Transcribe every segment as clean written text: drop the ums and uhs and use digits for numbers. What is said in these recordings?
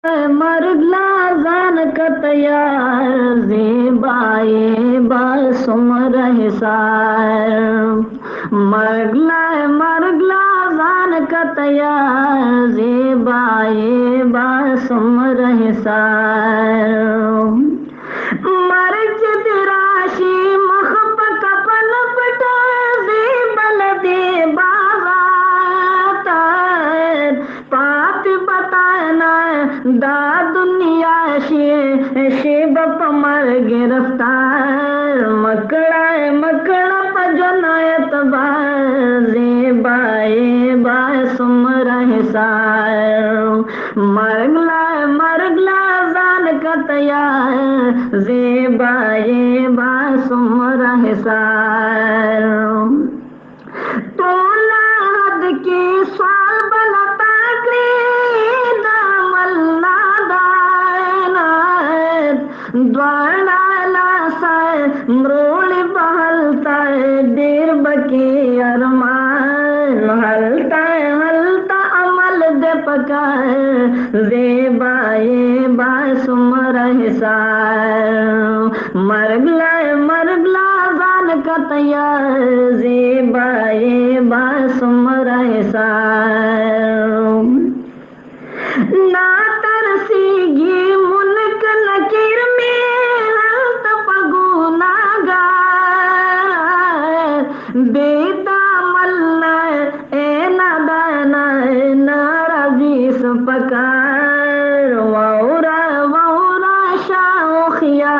मरगला जान कतया ज़ेबाए बासुमर हिसार मरगला जान कतया ज़ेबाए बासुमर हिसार मर्ज दिराशी मखब कपन पटा ज़ेबल दे बागात पात बताना दा दुनिया शेब पमर गिरफ्तार मकड़ा पजनायत बाजे बाए बासुमर हिसार मरगला जान कतया ज़ेबाए बासुमर हिसार तोला हद के स्वाल बलता मरोड़ बहलता देर बकी अरमान हलता अमल दे पका ज़ेबाए बासुमर हिसार मरगला जान कतया ज़ेबाए बासुमर हिसार ना तरसीगी मुल्क नकीर में हल्त पगुना बेदामल ए नादाना नाराजीस पकार वौरा शाखिया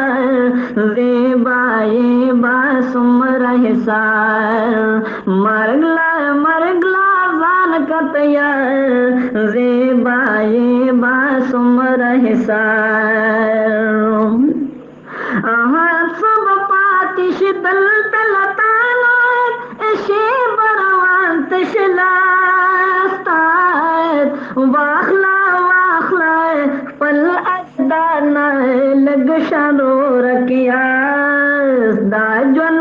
ज़ेबाए बासुमर हिसार मरगला जान कतया ज़ेबाए बासुमर हिसार सब पातिश दल तलताना शे बरवांत शलास्तात वाखला पल अजदाना लग शरो रकियास दाजुन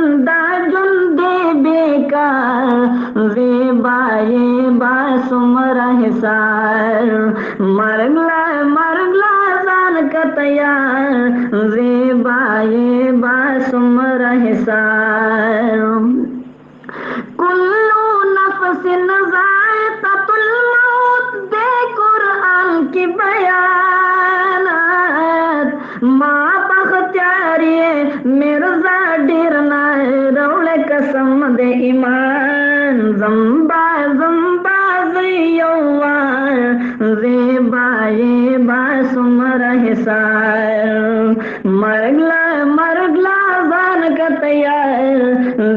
दे बेका ज़ेबाए बासुमर हिसार मरगला जान कतया ज़ेबाए बासुमर हिसार कुल्लू नफ्सिन ज़ाइक़तुल मौत दे कुरान की बयानात माँ बख्तियारी मिर्जा डिरना रौले कसम दे ईमान ज़म्बा ज़ियौवा ज़ेबाए बासुमर हिसार मरगला जान कतया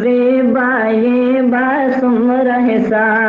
ज़ेबाए बासुमर हिसार